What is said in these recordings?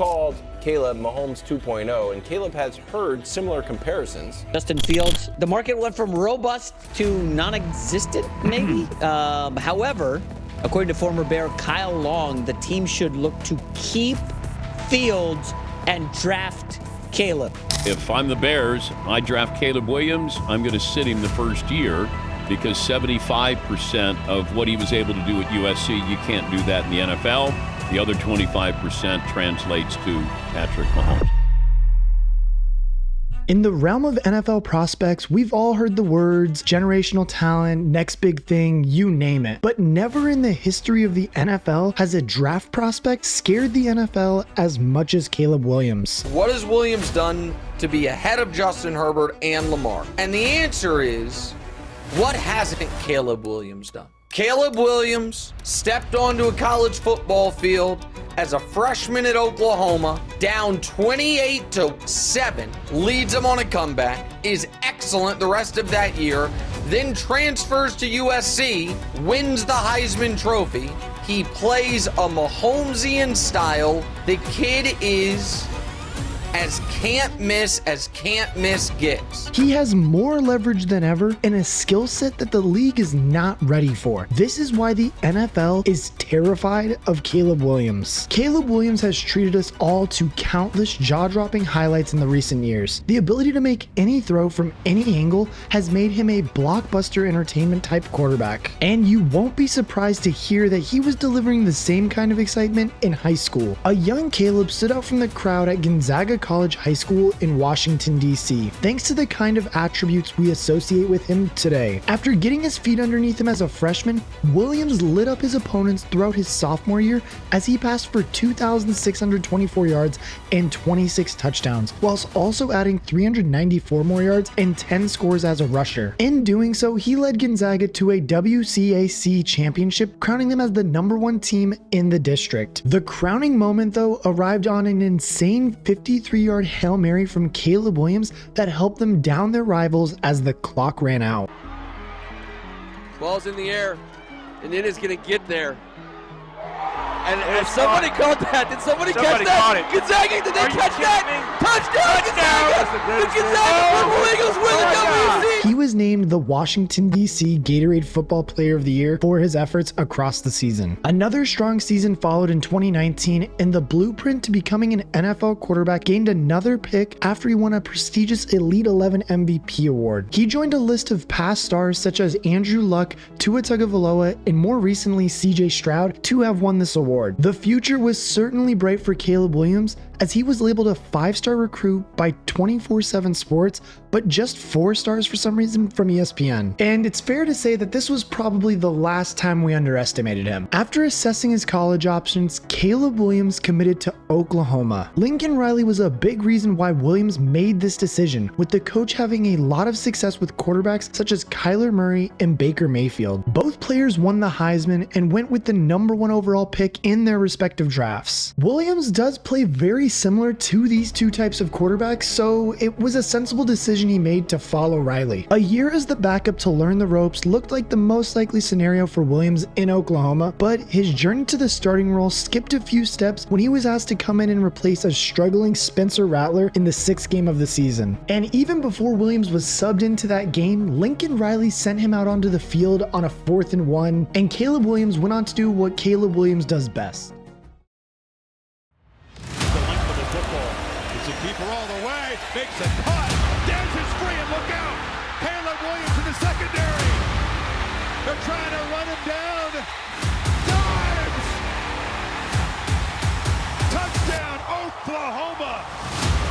called Caleb Mahomes 2.0, and Caleb has heard similar comparisons. Justin Fields, the market went from robust to non-existent, maybe. However, according to former Bear Kyle Long, the team should look to keep Fields and draft Caleb. If I'm the Bears, I draft Caleb Williams. I'm going to sit him the first year because 75% of what he was able to do at USC, you can't do that in the NFL. The other 25% translates to Patrick Mahomes. In the realm of NFL prospects, we've all heard the words generational talent, next big thing, you name it. But never in the history of the NFL has a draft prospect scared the NFL as much as Caleb Williams. What has Williams done to be ahead of Justin Herbert and Lamar? And the answer is, what hasn't Caleb Williams done? Caleb Williams stepped onto a college football field as a freshman at Oklahoma, down 28-7, leads them on a comeback, is excellent the rest of that year, then transfers to USC, wins the Heisman Trophy. He plays a Mahomesian style. The kid is as can't miss gets. He has more leverage than ever and a skill set that the league is not ready for. This is why the NFL is terrified of Caleb Williams. Caleb Williams has treated us all to countless jaw-dropping highlights in the recent years. The ability to make any throw from any angle has made him a blockbuster entertainment type quarterback. And you won't be surprised to hear that he was delivering the same kind of excitement in high school. A young Caleb stood out from the crowd at Gonzaga College High School in Washington, D.C., thanks to the kind of attributes we associate with him today. After getting his feet underneath him as a freshman, Williams lit up his opponents throughout his sophomore year as he passed for 2,624 yards and 26 touchdowns, whilst also adding 394 more yards and 10 scores as a rusher. In doing so, he led Gonzaga to a WCAC championship, crowning them as the #1 team in the district. The crowning moment, though, arrived on an insane 53-yard Hail Mary from Caleb Williams that helped them down their rivals as the clock ran out. Ball's in the air, and it is going to get there. And somebody caught that. Did somebody catch that? Gonzaga, did they catch that? Touchdown, Gonzaga! The Gonzaga Purple Eagles win the WC! He was named the Washington, D.C. Gatorade Football Player of the Year for his efforts across the season. Another strong season followed in 2019, and the blueprint to becoming an NFL quarterback gained another pick after he won a prestigious Elite 11 MVP award. He joined a list of past stars such as Andrew Luck, Tua Tagovailoa, and more recently CJ Stroud to have won this award. The future was certainly bright for Caleb Williams, as he was labeled a 5-star recruit by 24/7 Sports, but just 4 stars for some reason from ESPN. And it's fair to say that this was probably the last time we underestimated him. After assessing his college options, Caleb Williams committed to Oklahoma. Lincoln Riley was a big reason why Williams made this decision, with the coach having a lot of success with quarterbacks such as Kyler Murray and Baker Mayfield. Both players won the Heisman and went with the #1 overall pick in their respective drafts. Williams does play very similar to these two types of quarterbacks, so it was a sensible decision he made to follow Riley. A year as the backup to learn the ropes looked like the most likely scenario for Williams in Oklahoma, but his journey to the starting role skipped a few steps when he was asked to come in and replace a struggling Spencer Rattler in the 6th game of the season. And even before Williams was subbed into that game, Lincoln Riley sent him out onto the field on a 4th and 1, and Caleb Williams went on to do what Caleb Williams does best. Keeper all the way, makes a cut, dances free, and look out! Caleb Williams in the secondary. They're trying to run him down. Dives! Touchdown, Oklahoma!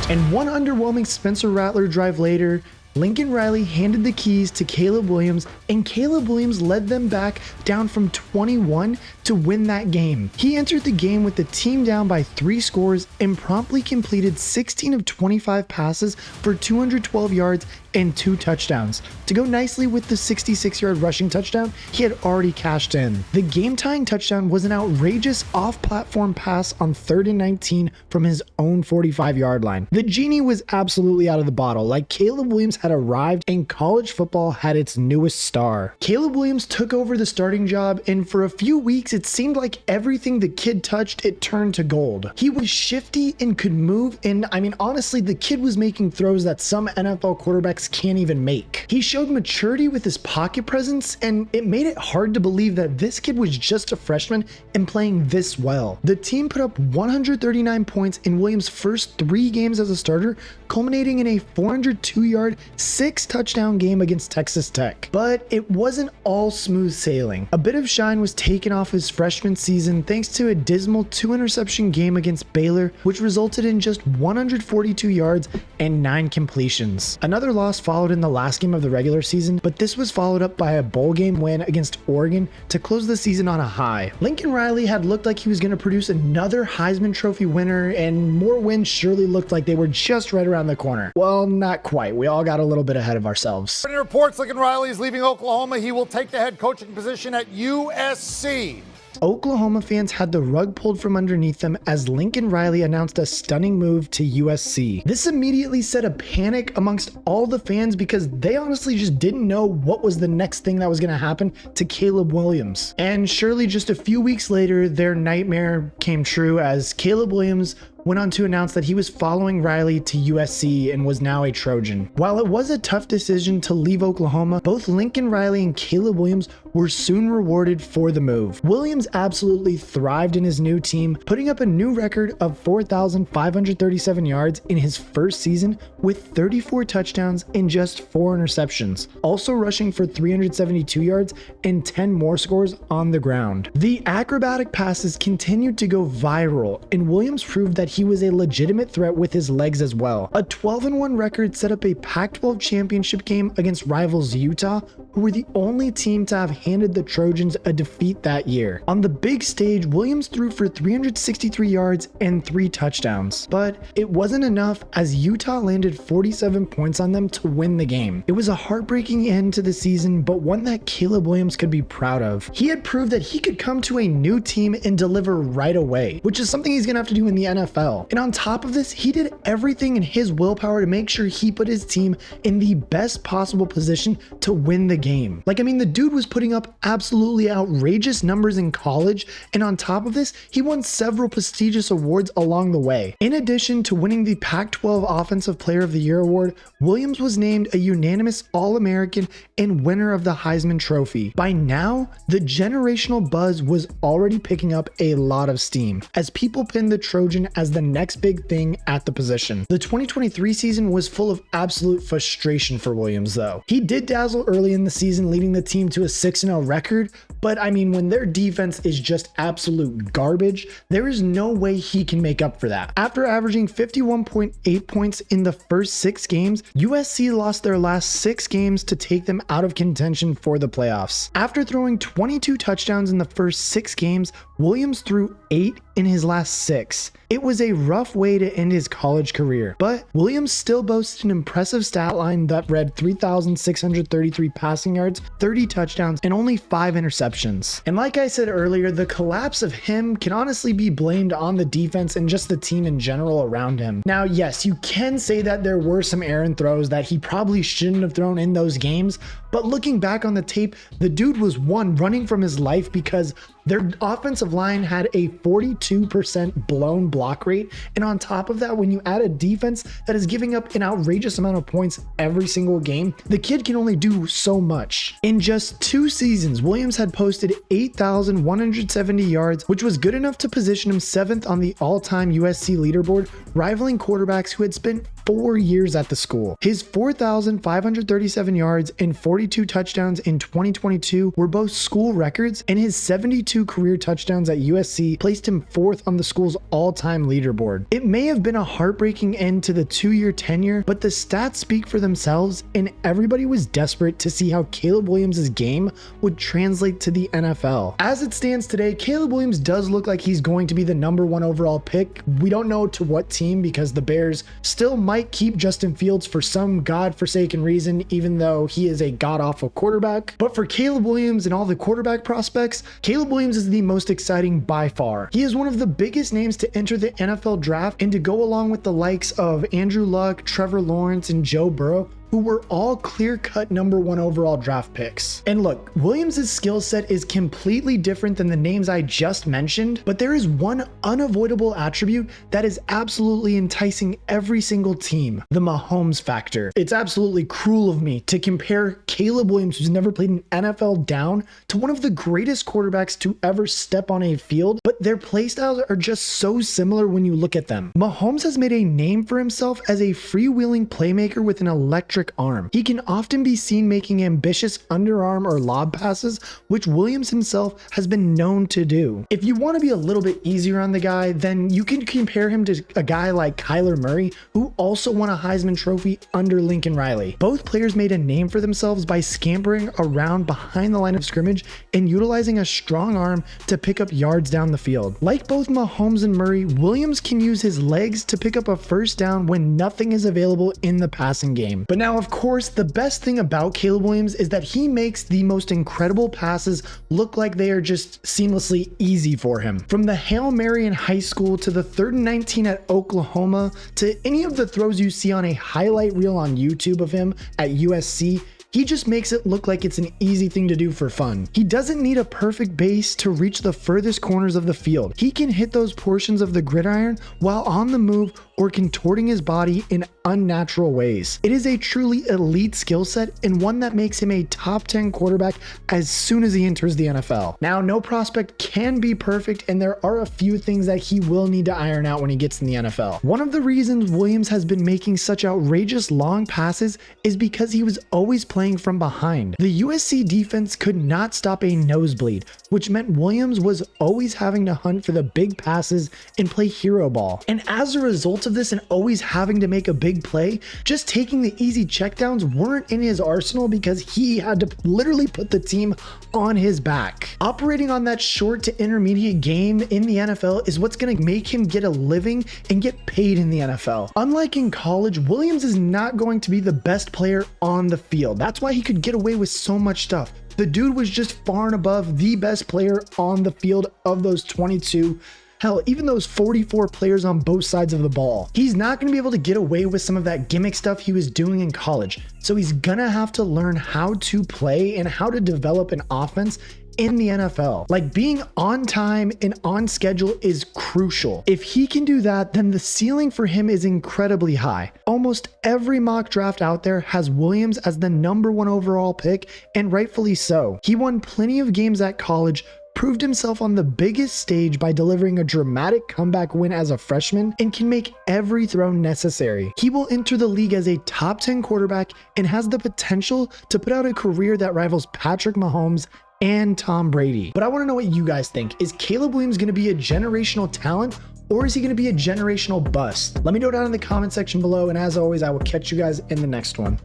And one underwhelming Spencer Rattler drive later, Lincoln Riley handed the keys to Caleb Williams, and Caleb Williams led them back down from 21 to win that game. He entered the game with the team down by 3 scores and promptly completed 16 of 25 passes for 212 yards and 2 touchdowns. To go nicely with the 66-yard rushing touchdown he had already cashed in. The game-tying touchdown was an outrageous off-platform pass on 3rd and 19 from his own 45-yard line. The genie was absolutely out of the bottle, like Caleb Williams had arrived and college football had its newest star. Caleb Williams took over the starting job, and for a few weeks it seemed like everything the kid touched, it turned to gold. He was shifty and could move, and I mean honestly, the kid was making throws that some NFL quarterbacks can't even make. He showed maturity with his pocket presence, and it made it hard to believe that this kid was just a freshman and playing this well. The team put up 139 points in Williams' first 3 games as a starter, culminating in a 402-yard, 6-touchdown game against Texas Tech. But it wasn't all smooth sailing. A bit of shine was taken off his freshman season thanks to a dismal 2-interception game against Baylor, which resulted in just 142 yards and 9 completions. Another loss followed in the last game of the regular season, but this was followed up by a bowl game win against Oregon to close the season on a high. Lincoln Riley had looked like he was going to produce another Heisman Trophy winner, and more wins surely looked like they were just right around the corner. Well, not quite. We all got a little bit ahead of ourselves. Reports Lincoln Riley is leaving Oklahoma. He will take the head coaching position at USC. Oklahoma fans had the rug pulled from underneath them as Lincoln Riley announced a stunning move to USC. This immediately set a panic amongst all the fans because they honestly just didn't know what was the next thing that was going to happen to Caleb Williams. And surely just a few weeks later, their nightmare came true as Caleb Williams went on to announce that he was following Riley to USC and was now a Trojan. While it was a tough decision to leave Oklahoma, both Lincoln Riley and Caleb Williams were soon rewarded for the move. Williams absolutely thrived in his new team, putting up a new record of 4,537 yards in his first season with 34 touchdowns and just 4 interceptions, also rushing for 372 yards and 10 more scores on the ground. The acrobatic passes continued to go viral, and Williams proved that he was a legitimate threat with his legs as well. A 12-1 record set up a Pac-12 championship game against rivals Utah, who were the only team to have handed the Trojans a defeat that year. On the big stage, Williams threw for 363 yards and 3 touchdowns, but it wasn't enough as Utah landed 47 points on them to win the game. It was a heartbreaking end to the season, but one that Caleb Williams could be proud of. He had proved that he could come to a new team and deliver right away, which is something he's gonna have to do in the NFL. And on top of this, he did everything in his willpower to make sure he put his team in the best possible position to win the game. Like, I mean, the dude was putting up absolutely outrageous numbers in college, and on top of this, he won several prestigious awards along the way. In addition to winning the Pac-12 Offensive Player of the Year award, Williams was named a unanimous All-American and winner of the Heisman Trophy. By now, the generational buzz was already picking up a lot of steam as people pinned the Trojan as the next big thing at the position. The 2023 season was full of absolute frustration for Williams though. He did dazzle early in the season, leading the team to a 6-0 record, but I mean, when their defense is just absolute garbage, there is no way he can make up for that. After averaging 51.8 points in the first 6 games, USC lost their last 6 games to take them out of contention for the playoffs. After throwing 22 touchdowns in the first 6 games, Williams threw 8 in his last 6. It was a rough way to end his college career, but Williams still boasted an impressive stat line that read 3,633 passing yards, 30 touchdowns, and only 5 interceptions. And like I said earlier, the collapse of him can honestly be blamed on the defense and just the team in general around him. Now, yes, you can say that there were some errant throws that he probably shouldn't have thrown in those games, but looking back on the tape, the dude was running from his life because their offensive line had a 42% blown block rate, and on top of that, when you add a defense that is giving up an outrageous amount of points every single game, the kid can only do so much. In just 2 seasons, Williams had posted 8,170 yards, which was good enough to position him 7th on the all-time USC leaderboard, rivaling quarterbacks who had spent 4 years at the school. His 4,537 yards and 42 touchdowns in 2022 were both school records, and his 72 career touchdowns at USC placed him 4th on the school's all-time leaderboard. It may have been a heartbreaking end to the 2-year tenure, but the stats speak for themselves, and everybody was desperate to see how Caleb Williams' game would translate to the NFL. As it stands today, Caleb Williams does look like he's going to be the #1 overall pick. We don't know to what team because the Bears still might might keep Justin Fields for some godforsaken reason, even though he is a god-awful quarterback. But for Caleb Williams and all the quarterback prospects, Caleb Williams is the most exciting by far. He is one of the biggest names to enter the NFL draft and to go along with the likes of Andrew Luck, Trevor Lawrence, and Joe Burrow, who were all clear-cut #1 overall draft picks. And look, Williams' skill set is completely different than the names I just mentioned, but there is one unavoidable attribute that is absolutely enticing every single team: the Mahomes factor. It's absolutely cruel of me to compare Caleb Williams, who's never played an NFL down, to one of the greatest quarterbacks to ever step on a field, but their playstyles are just so similar when you look at them. Mahomes has made a name for himself as a freewheeling playmaker with an electric arm. He can often be seen making ambitious underarm or lob passes, which Williams himself has been known to do. If you want to be a little bit easier on the guy, then you can compare him to a guy like Kyler Murray, who also won a Heisman Trophy under Lincoln Riley. Both players made a name for themselves by scampering around behind the line of scrimmage and utilizing a strong arm to pick up yards down the field. Like both Mahomes and Murray, Williams can use his legs to pick up a first down when nothing is available in the passing game. But now, of course, the best thing about Caleb Williams is that he makes the most incredible passes look like they are just seamlessly easy for him. From the Hail Mary in high school to the 3rd and 19 at Oklahoma to any of the throws you see on a highlight reel on YouTube of him at USC, he just makes it look like it's an easy thing to do for fun. He doesn't need a perfect base to reach the furthest corners of the field. He can hit those portions of the gridiron while on the move or contorting his body in unnatural ways. It is a truly elite skill set and one that makes him a top 10 quarterback as soon as he enters the NFL. Now, no prospect can be perfect, and there are a few things that he will need to iron out when he gets in the NFL. One of the reasons Williams has been making such outrageous long passes is because he was always playing from behind. The USC defense could not stop a nosebleed, which meant Williams was always having to hunt for the big passes and play hero ball. And as a result of this and always having to make a big play, just taking the easy checkdowns weren't in his arsenal because he had to literally put the team on his back. Operating on that short to intermediate game in the NFL is what's going to make him get a living and get paid in the NFL. Unlike in college, Williams is not going to be the best player on the field. That's why he could get away with so much stuff. The dude was just far and above the best player on the field of those 22. Hell, even those 44 players on both sides of the ball. He's not going to be able to get away with some of that gimmick stuff he was doing in college. So he's going to have to learn how to play and how to develop an offense in the NFL. Like, being on time and on schedule is crucial. If he can do that, then the ceiling for him is incredibly high. Almost every mock draft out there has Williams as the #1 overall pick, and rightfully so. He won plenty of games at college, proved himself on the biggest stage by delivering a dramatic comeback win as a freshman, and can make every throw necessary. He will enter the league as a top 10 quarterback and has the potential to put out a career that rivals Patrick Mahomes and Tom Brady. But I want to know what you guys think. Is Caleb Williams going to be a generational talent, or is he going to be a generational bust? Let me know down in the comment section below, and as always, I will catch you guys in the next one.